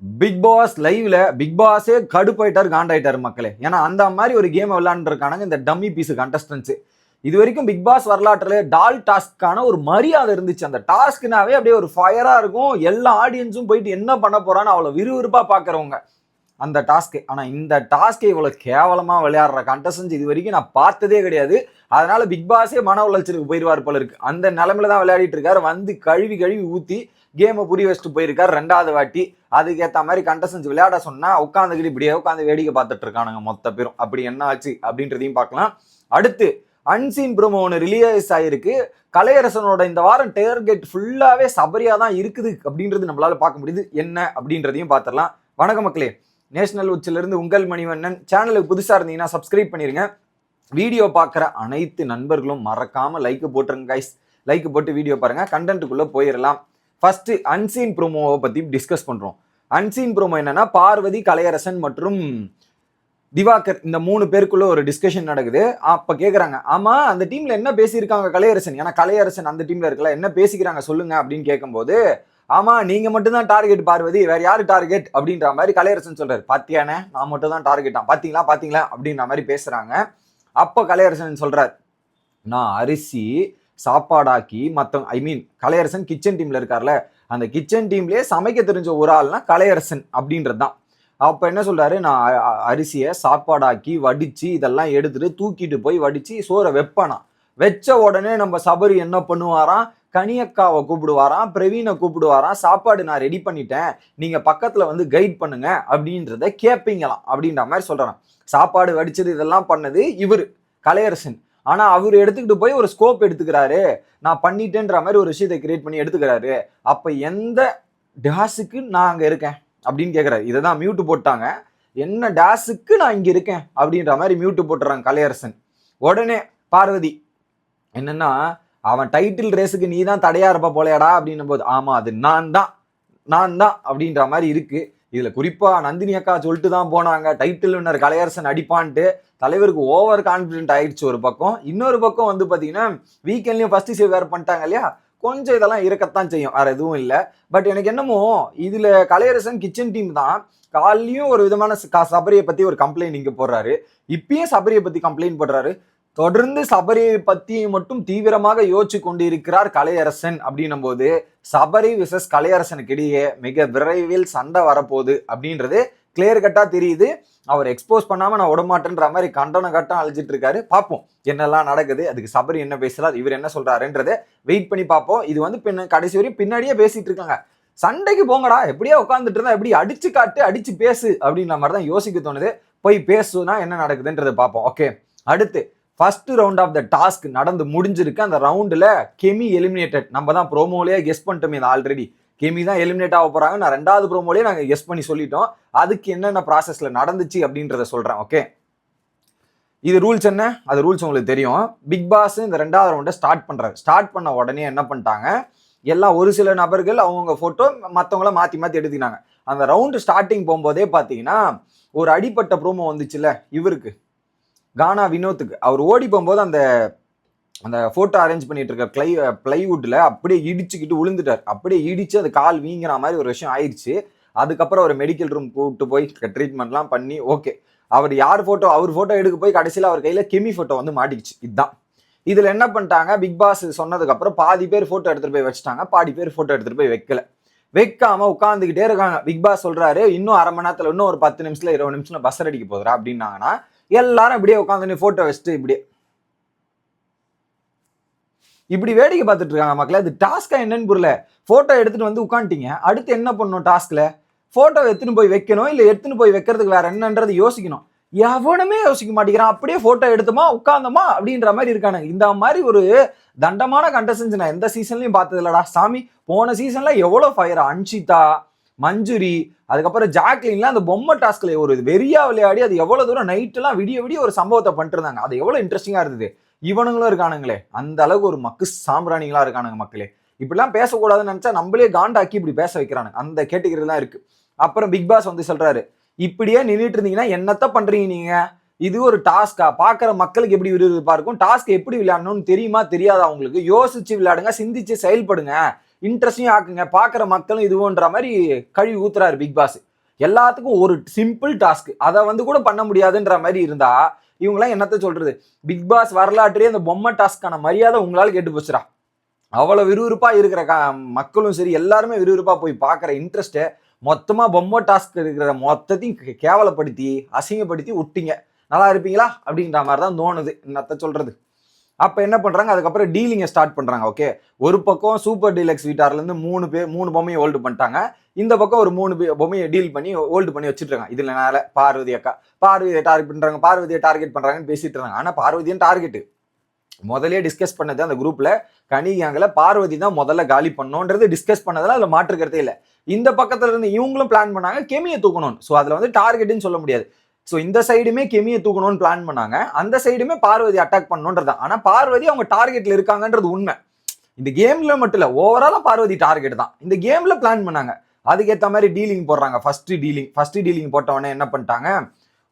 Big pass லைவ்ல big பாஸே கடுப்பாயிட்டார், காண்டாயிட்டாரு மக்களே. ஏன்னா அந்த மாதிரி ஒரு கேம் விளையாண்டுருக்கானுங்க இந்த டம்மி பீஸ் கண்டஸ்டன்ஸ். இது வரைக்கும் பிக் பாஸ் வரலாற்றுல டால் டாஸ்க்கான ஒரு மரியாதை இருந்துச்சு. அந்த டாஸ்க்னாவே அப்படியே ஒரு ஃபயரா இருக்கும். எல்லா ஆடியன்ஸும் போயிட்டு என்ன பண்ண போறான்னு அவ்வளவு விறுவிறுப்பா பாக்குறவங்க அந்த டாஸ்க். ஆனா இந்த டாஸ்கை இவ்வளவு கேவலமா விளையாடுற கண்டஸ்டன்ஸ் இது வரைக்கும் நான் பார்த்ததே கிடையாது. அதனால பிக் பாஸே மன உளைச்சலுக்கு போயிருவார் போல இருக்கு. அந்த நிலைமையில தான் விளையாடிட்டு இருக்காரு. வந்து கழுவி கழுவி ஊத்தி கேமை புரிய வச்சுட்டு போயிருக்காரு ரெண்டாவது வாட்டி. அதுக்கேற்ற மாதிரி கண்டஸ்டன்ஸ் விளையாட சொன்னா உட்காந்துக்கிட்டு இப்படியே உட்காந்து வேடிக்கை பார்த்துட்டு இருக்கானுங்க மொத்த பேரும். அப்படி என்ன ஆச்சு அப்படின்றதையும் பார்க்கலாம். அடுத்து அன்சீன் ப்ரோமோ ஒன்று ரிலீஸ் ஆயிருக்கு. கலையரசனோட இந்த வாரம் டார்கெட் ஃபுல்லாவே சபரியா தான் இருக்குது அப்படின்றது நம்மளால பார்க்க முடியுது. என்ன அப்படின்றதையும் பார்த்துடலாம். வணக்கம் மக்களே, நேஷனல் உச்சிலிருந்து உங்கள் மணிவண்ணன். சேனலுக்கு புதுசா இருந்தீங்கன்னா சப்ஸ்கிரைப் பண்ணிருங்க. வீடியோ பார்க்குற அனைத்து நண்பர்களும் மறக்காம லைக் போட்டுருங்க கைஸ். லைக் போட்டு வீடியோ பாருங்க. கண்டென்ட்டுக்குள்ள போயிடலாம். ஃபர்ஸ்ட் அன்சீன் ப்ரோமோவை பத்தி டிஸ்கஸ் பண்றோம். அன்சீன் ப்ரோமோ என்னன்னா, பார்வதி, கலையரசன் மற்றும் திவாகர் இந்த 3 பேருக்குள்ள ஒரு டிஸ்கஷன் நடக்குது. அப்ப கேக்குறாங்க, ஆமா அந்த டீம்ல என்ன பேசியிருக்காங்க கலையரசன், ஏன்னா கலையரசன் அந்த டீம்ல இருக்கல, என்ன பேசிக்கிறாங்க சொல்லுங்க அப்படின்னு கேட்கும்போது, ஆமா நீங்க மட்டும் தான் டார்கெட் பார்வதி, வேற யாரு டார்கெட் அப்படின்ற மாதிரி கலையரசன் சொல்றாரு. பாத்தியானே, நான் மட்டும் தான் டார்கெட்டா, பாத்தீங்களா பாத்தீங்களா அப்படின்ற மாதிரி பேசுறாங்க. அப்ப கலையரசன் சொல்றாரு, நான் அரிசி சாப்பாடாக்கி கலையரசன் கிச்சன் டீம்ல இருக்கார்ல, அந்த கிச்சன் டீம்லயே சமைக்க தெரிஞ்ச ஒரு ஆள்னா கலையரசன் அப்படின்றது தான். அப்ப என்ன சொல்றாரு, நான் அரிசியை சாப்பாடாக்கி வடிச்சு இதெல்லாம் எடுத்துட்டு தூக்கிட்டு போய் வடிச்சு சோறை வைப்பனா, வச்ச உடனே நம்ம சபரி என்ன பண்ணுவாராம், கனியக்காவை கூப்பிடுவாராம், பிரவீனை கூப்பிடுவாராம், சாப்பாடு நான் ரெடி பண்ணிட்டேன், நீங்க பக்கத்துல வந்து கைட் பண்ணுங்க அப்படின்றத கேட்பீங்களாம் அப்படின்ற மாதிரி சொல்றான். சாப்பாடு வடிச்சது இதெல்லாம் பண்ணது இவரு கலையரசன். ஆனா அவர் எடுத்துக்கிட்டு போய் ஒரு ஸ்கோப் எடுத்துக்கிறாரு, நான் பண்ணிட்டேன்ற மாதிரி ஒரு விஷயத்தை கிரியேட் பண்ணி எடுத்துக்கிறாரு. அப்ப எந்த டாஸுக்கு நான் அங்க இருக்கேன் அப்படின்னு கேட்கிறாரு. இதை தான் மியூட் போட்டாங்க, என்ன டாஸுக்கு நான் இங்க இருக்கேன் அப்படின்ற மாதிரி மியூட் போட்டுறாங்க கலையரசன். உடனே பார்வதி என்னன்னா, அவன் டைட்டில் ரேஸுக்கு நீ தான் தடையா இருப்ப போலையாடா அப்படின்னும் போது, ஆமா அது நான் தான் அப்படின்ற மாதிரி இருக்கு. இதுல குறிப்பா நந்தினி அக்கா சொல்லிட்டு தான் போனாங்க, டைட்டில் வின்னர் கலையரசன் அடிப்பான்ட்டு. தலைவருக்கு ஓவர் கான்பிடென்ட் ஆயிடுச்சு ஒரு பக்கம். இன்னொரு பக்கம் வந்து பாத்தீங்கன்னா வீக்கெண்ட்லயும் ஃபர்ஸ்ட் சேவ் வேற பண்ணிட்டாங்க இல்லையா, கொஞ்சம் இதெல்லாம் இருக்கத்தான் செய்யும், வேற எதுவும் இல்லை. பட் எனக்கு என்னமோ இதுல கலையரசன் கிச்சன் டீம் தான். காலையும் ஒரு விதமான சபரியை பத்தி ஒரு கம்ப்ளைண்ட் இங்க போடுறாரு, இப்பயும் சபரியை பத்தி கம்ப்ளைண்ட் போடுறாரு. தொடர்ந்து சபரியை பத்தி மட்டும் தீவிரமாக யோசிச்சு கொண்டு இருக்கிறார் கலையரசன். அப்படின்னும் போது சபரி விசஸ் கலையரசனுக்கு இடையே மிக விரைவில் சண்டை வரப்போகுது அப்படின்றது கிளியர் கட்டா தெரியுது. அவர் எக்ஸ்போஸ் பண்ணாம நான் விடமாட்டேன்ற மாதிரி கண்டனம் கட்டம் அழிச்சிட்டு இருக்காரு. பார்ப்போம் என்னெல்லாம் நடக்குது, அதுக்கு சபரி என்ன பேசுறாரு, இவர் என்ன சொல்றாருன்றதை வெயிட் பண்ணி பார்ப்போம். இது வந்து கடைசி வரையும் பின்னாடியே பேசிட்டு இருக்காங்க. சண்டைக்கு போங்கடா, எப்படியே உட்காந்துட்டு இருந்தா எப்படி, அடிச்சு காட்டு அடிச்சு பேசு அப்படின்ற மாதிரி தான் யோசிக்க தோணுது. போய் பேசுனா என்ன நடக்குதுன்றதை பார்ப்போம். ஓகே, அடுத்து first round of the task நடந்து முடிஞ்சிருக்கு. அந்த ரவுண்டுல கெமி எலிமினேட்டட். நம்ம தான் ப்ரோமோலயே கெஸ் பண்ணிட்டோமே, ஆல்ரெடி கெமி தான் எலிமினேட் ஆக போறாங்க. நான் 2வது ப்ரோமோலயே நாங்க கெஸ் பண்ணி சொல்லிட்டோம். அதுக்கு என்னென்ன ப்ராசஸ்ல நடந்துச்சு அப்படின்றத சொல்றேன். ஓகே, இது ரூல்ஸ் என்ன, அது ரூல்ஸ் உங்களுக்கு தெரியும். பிக் பாஸ் இந்த 2வது ரவுண்டை ஸ்டார்ட் பண்றாரு. ஸ்டார்ட் பண்ண உடனே என்ன பண்ணிட்டாங்க, எல்லாம் ஒரு சில நபர்கள் அவங்க போட்டோ மற்றவங்கள மாத்தி மாத்தி எடுத்துக்கினாங்க. அந்த ரவுண்டு ஸ்டார்டிங் போகும்போதே பாத்தீங்கன்னா ஒரு அடிப்பட்ட ப்ரோமோ வந்துச்சுல்ல இவருக்கு, கானா வினோத்துக்கு. அவர் ஓடி போகும்போது அந்த அந்த போட்டோ அரேஞ்ச் பண்ணிட்டு இருக்க பிளைவுட்ல அப்படியே இடிச்சுக்கிட்டு விழுந்துட்டார். அப்படியே இடிச்சு அது கால் வீங்கிற மாதிரி ஒரு விஷயம் ஆயிடுச்சு. அதுக்கப்புறம் ஒரு மெடிக்கல் ரூம் கூப்பிட்டு போய் ட்ரீட்மெண்ட்லாம் பண்ணி ஓகே, அவர் யார் போட்டோ, அவர் போட்டோ எடுக்க போய் கடைசியில் அவர் கையில கெமி போட்டோ வந்து மாட்டிக்கிச்சு. இதுதான் இதுல என்ன பண்ணிட்டாங்க, பிக் பாஸ் சொன்னதுக்கு அப்புறம் பாதி பேர் போட்டோ எடுத்துட்டு போய் வச்சுட்டாங்க, பாதி பேர் போட்டோ எடுத்துட்டு போய் வைக்காம உட்காந்துக்கிட்டே இருக்காங்க. பிக் பாஸ் சொல்றாரு, இன்னும் அரை மணி நேரத்துல, இன்னும் ஒரு 10 நிமிஷத்துல 20 நிமிஷம் பஸ் அடிக்க போதுரா அப்படின்னாங்கன்னா எல்லாரும் இப்படியே உட்காந்து போட்டோ வச்சுட்டு இப்படி வேடிக்கை பார்த்துட்டு இருக்காங்க மக்களே. அது டாஸ்கா என்னன்னு புரியல. போட்டோ எடுத்துட்டு வந்து உட்காந்துட்டீங்க, அடுத்து என்ன பண்ணணும், டாஸ்க்ல போட்டோ எடுத்துன்னு போய் வைக்கணும், இல்ல எடுத்துன்னு போய் வைக்கிறதுக்கு வேற என்னன்றது யோசிக்கணும். எவனுமே யோசிக்க மாட்டேங்கிறான். அப்படியே போட்டோ எடுத்தோமா உட்கார்ந்தோமா அப்படின்ற மாதிரி இருக்கானுங்க. இந்த மாதிரி ஒரு தண்டமான கண்டஸ்டன்ஸ் நான் எந்த சீசன்லயும் பார்த்தது இல்லடா சாமி. போன சீசன்ல எவ்வளவு ஃபயர், அன்ஷிதா, மஞ்சுரி, அதுக்கப்புறம் ஜாக்லின்லாம் அந்த பொம்மை டாஸ்க்ல ஒரு வெறியா விளையாடி அது எவ்வளவு தூரம் நைட் எல்லாம் விடிய ஒரு சம்பவத்தை பண்ணிட்டு இருந்தாங்க. அது எவ்வளவு இன்ட்ரெஸ்டிங்கா இருந்தது. இவனுங்களும் இருக்கானுங்களே அந்த அளவுக்கு ஒரு மக்கு சாம்பிராணிகளா இருக்கானுங்க மக்களே. இப்படிலாம் பேசக்கூடாதுன்னு நினைச்சா நம்மளே காண்டாக்கி இப்படி பேச வைக்கிறானுங்க. அந்த கேட்டகரி தான் இருக்கு. அப்புறம் பிக் பாஸ் வந்து சொல்றாரு, இப்படியே நின்றுட்டு இருந்தீங்கன்னா என்னத்த பண்றீங்க நீங்க, இது ஒரு டாஸ்கா, பாக்குற மக்களுக்கு எப்படி விறுவிறுப்பா இருக்கும், டாஸ்க் எப்படி விளையாடணும்னு தெரியுமா தெரியாதா உங்களுக்கு, யோசிச்சு விளையாடுங்க, சிந்திச்சு செயல்படுங்க, இன்ட்ரெஸ்டிங் ஆக்குங்க, பாக்குற மக்களும் இதுவோன்ற மாதிரி கழுவி ஊத்துறாரு பிக் பாஸ். எல்லாத்துக்கும் ஒரு சிம்பிள் டாஸ்க், அதை வந்து கூட பண்ண முடியாதுன்ற மாதிரி இருந்தா இவங்களாம் என்னத்த சொல்றது? பிக் பாஸ் வரலாற்றே அந்த பொம்மை டாஸ்க்கான மரியாதை உங்களால கேட்டு போச்சுடா. அவ்வளவு விறுவிறுப்பா இருக்கிற மக்களும் சரி எல்லாருமே விறுவிறுப்பா போய் பாக்குற இன்ட்ரெஸ்ட் மொத்தமா பொம்மை டாஸ்க் இருக்கிற மொத்தத்தையும் கேவலப்படுத்தி அசிங்கப்படுத்தி விட்டீங்க. நல்லா இருப்பீங்களா அப்படின்ற மாதிரி தான் தோணுது. என்னத்த சொல்றது? அப்ப என்ன பண்றாங்க, அதுக்கப்புறம் டீலிங்கை ஸ்டார்ட் பண்றாங்க. ஓகே, ஒரு பக்கம் சூப்பர் டீலக்ஸ் வீட்டார்ல இருந்து 3 பொம்மையை ஹோல்டு பண்ணிட்டாங்க. இந்த பக்கம் ஒரு 3 பொம்மையை டீல் பண்ணி ஹோல்டு பண்ணி வச்சுட்டு இருக்காங்க. இதுல மேல பார்வதி அக்கா பார்வதியை டார்கெட் பண்றாங்க, பார்வதியை டார்கெட் பண்றாங்கன்னு பேசிட்டு இருக்காங்க. ஆனா பார்வதியும் டார்கெட் முதலே டிஸ்கஸ் பண்ணது அந்த குரூப்ல கனி கேங்ல பார்வதி தான் முதல்ல காலி பண்ணோன்றது டிஸ்கஸ் பண்ணதுல அதுல மாற்றுக்கிறதே இல்லை. இந்த பக்கத்துல இருந்து இவங்களும் பிளான் பண்ணாங்க கெமியை தூக்கணும். ஸோ அதுல வந்து டார்கெட்னு சொல்ல முடியாது. ஸோ இந்த சைடுமே கெமியை தூக்கணும்னு பிளான் பண்ணாங்க, அந்த சைடுமே பார்வதி அட்டாக் பண்ணணும்ன்றது. ஆனா பார்வதி அவங்க டார்கெட்ல இருக்காங்கன்றது உண்மை. இந்த கேம்ல மட்டும் இல்ல, ஓவராலா பார்வதி டார்கெட் தான். இந்த கேம்ல பிளான் பண்ணாங்க, அதுக்கேற்ற மாதிரி டீலிங் போடுறாங்க. ஃபர்ஸ்ட் டீலிங் போட்ட உடனே என்ன பண்ணிட்டாங்க,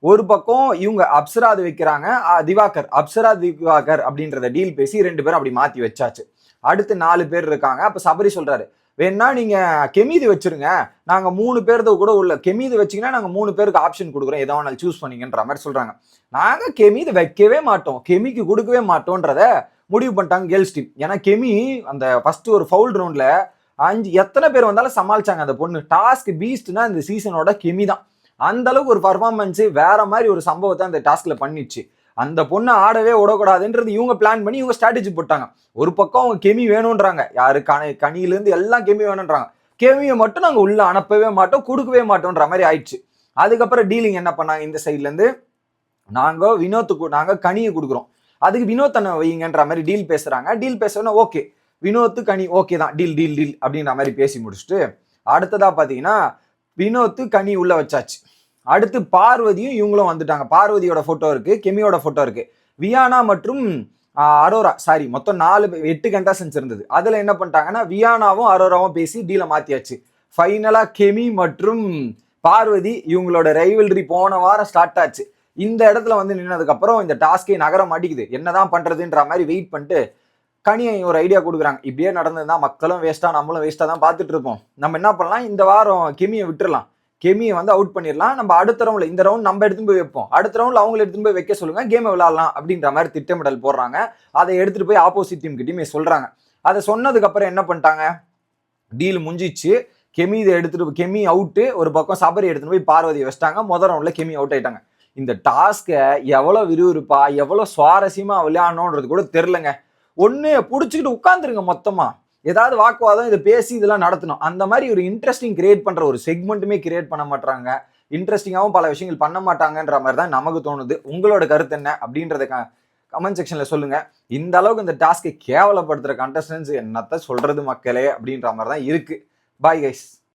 ஒரு பக்கம் இவங்க அப்சராது வைக்கிறாங்க, திவாகர் அப்சரா திவாகர் அப்படின்றத டீல் பேசி 2 பேரும் அப்படி மாத்தி வச்சாச்சு. அடுத்து 4 பேர் இருக்காங்க. அப்ப சபரி சொல்றாரு, வேணா நீங்க கெமீது வச்சிருங்க, நாங்க 3 பேர்து கூட உள்ள கெமீது வச்சீங்கன்னா நாங்க 3 பேருக்கு ஆப்ஷன் கொடுக்குறோம், எதோ ஒன்று சூஸ் பண்ணிங்கன்ற மாதிரி சொல்றாங்க. நாங்க கெமீது வைக்கவே மாட்டோம், கெமிக்கு கொடுக்கவே மாட்டோன்றத முடிவு பண்ணிட்டாங்க கேர்ள்ஸ் டீம். ஏன்னா கெமி அந்த ஃபர்ஸ்ட் ஒரு ஃபவுல் ரவுண்ட்ல 5 எத்தனை பேர் வந்தாலும் சமாளிச்சாங்க. அந்த பொண்ணு டாஸ்க் பீஸ்ட்னா இந்த சீசனோட கெமி தான். அந்த அளவுக்கு ஒரு பர்ஃபார்மன்ஸ் வேற மாதிரி ஒரு சம்பவத்தை அந்த டாஸ்க்ல பண்ணிடுச்சு. அந்த பொண்ணை ஆடவே விடக்கூடாதுன்றது இவங்க பிளான் பண்ணி இவங்க ஸ்ட்ராட்டஜி போட்டாங்க. ஒரு பக்கம் அவங்க கெமி வேணும்ன்றாங்க, யாரு கனியிலேருந்து எல்லாம் கெமி வேணும்ன்றாங்க. கெமியை மட்டும் நாங்கள் உள்ள அனுப்பவே மாட்டோம், கொடுக்கவே மாட்டோம்ன்ற மாதிரி ஆயிடுச்சு. அதுக்கப்புறம் டீலிங் என்ன பண்ணாங்க, இந்த சைட்ல இருந்து நாங்க கனியை கொடுக்குறோம், அதுக்கு வினோத் அண்ணன் வைங்கன்ற மாதிரி டீல் பேசுறாங்க. டீல் பேசுறோன்னா ஓகே, வினோத்து கனி ஓகே தான், டீல் டீல் டீல் அப்படின்ற மாதிரி பேசி முடிச்சுட்டு அடுத்ததா பாத்தீங்கன்னா வினோத்து கனி உள்ள வச்சாச்சு. அடுத்து பார்வதியும் இவங்களும் வந்துட்டாங்க. பார்வதியோட போட்டோ இருக்கு, கெமியோட போட்டோ இருக்கு, வியானா மற்றும் அரோரா, சாரி மொத்தம் 8 கண்டஸ்டன்ஸ் இருந்தது. அதுல என்ன பண்ணிட்டாங்கன்னா வியானாவும் அரோராவும் பேசி டீலை மாத்தியாச்சு. ஃபைனலா கெமி மற்றும் பார்வதி இவங்களோட ரைவல்ரி போன வாரம் ஸ்டார்ட் ஆச்சு. இந்த இடத்துல வந்து நின்னதுக்கு அப்புறம் இந்த டாஸ்கே நகர மாட்டேங்குது, என்னதான் பண்றதுன்ற மாதிரி வெயிட் பண்ணிட்டு கனியை ஒரு ஐடியா கொடுக்குறாங்க. இப்படியே நடந்ததுன்னா மக்களும் வேஸ்டா நம்மளும் வேஸ்டா தான் பார்த்துட்டு இருப்போம், நம்ம என்ன பண்ணலாம், இந்த வாரம் கெமியை விட்டுறலாம், கெமியை வந்து அவுட் பண்ணிடலாம், நம்ம அடுத்த ரவுண்ட்ல இந்த ரவுண்ட் நம்ம எடுத்துன்னு போய் வைப்போம், அடுத்த ரவுண்ட்ல அவங்களை எடுத்துன்னு போய் வைக்க சொல்லுங்க, கேமை விளையாடலாம் அப்படின்ற மாதிரி திட்டமிடல் போடுறாங்க. அதை எடுத்துட்டு போய் ஆப்போசிட் டீம் கிட்டயுமே சொல்றாங்க. அதை சொன்னதுக்கு அப்புறம் என்ன பண்ணிட்டாங்க, டீல் முடிஞ்சிச்சு, கெமி இதை எடுத்துட்டு கெமி அவுட்டு, ஒரு பக்கம் சபரி எடுத்துட்டு போய் பார்வதியை வச்சிட்டாங்க. முதல் ரவுண்ட்ல கெமி அவுட் ஆயிட்டாங்க. இந்த டாஸ்கை எவ்வளவு விறுவிறுப்பா எவ்வளவு சுவாரஸ்யமா விளையாடணுன்றது கூட தெரிலங்க. ஒண்ணு புடிச்சுக்கிட்டு உட்காந்துருங்க, மொத்தமா ஏதாவது வாக்குவாதம் இதை பேசி இதெல்லாம் நடத்தணும். அந்த மாதிரி ஒரு இன்ட்ரெஸ்டிங் கிரியேட் பண்ற ஒரு செக்மெண்ட்டுமே கிரியேட் பண்ண மாட்டாங்க, இன்ட்ரெஸ்டிங்காகவும் பல விஷயங்கள் பண்ண மாட்டாங்கன்ற மாதிரி தான் நமக்கு தோணுது. உங்களோட கருத்து என்ன அப்படின்றத கமெண்ட் செக்ஷன்ல சொல்லுங்க. இந்த அளவுக்கு இந்த டாஸ்கை கேவலப்படுத்துற கண்டஸ்டன்ஸ் என்னத்த சொல்றது மக்களே அப்படின்ற மாதிரி தான் இருக்கு. Bye guys.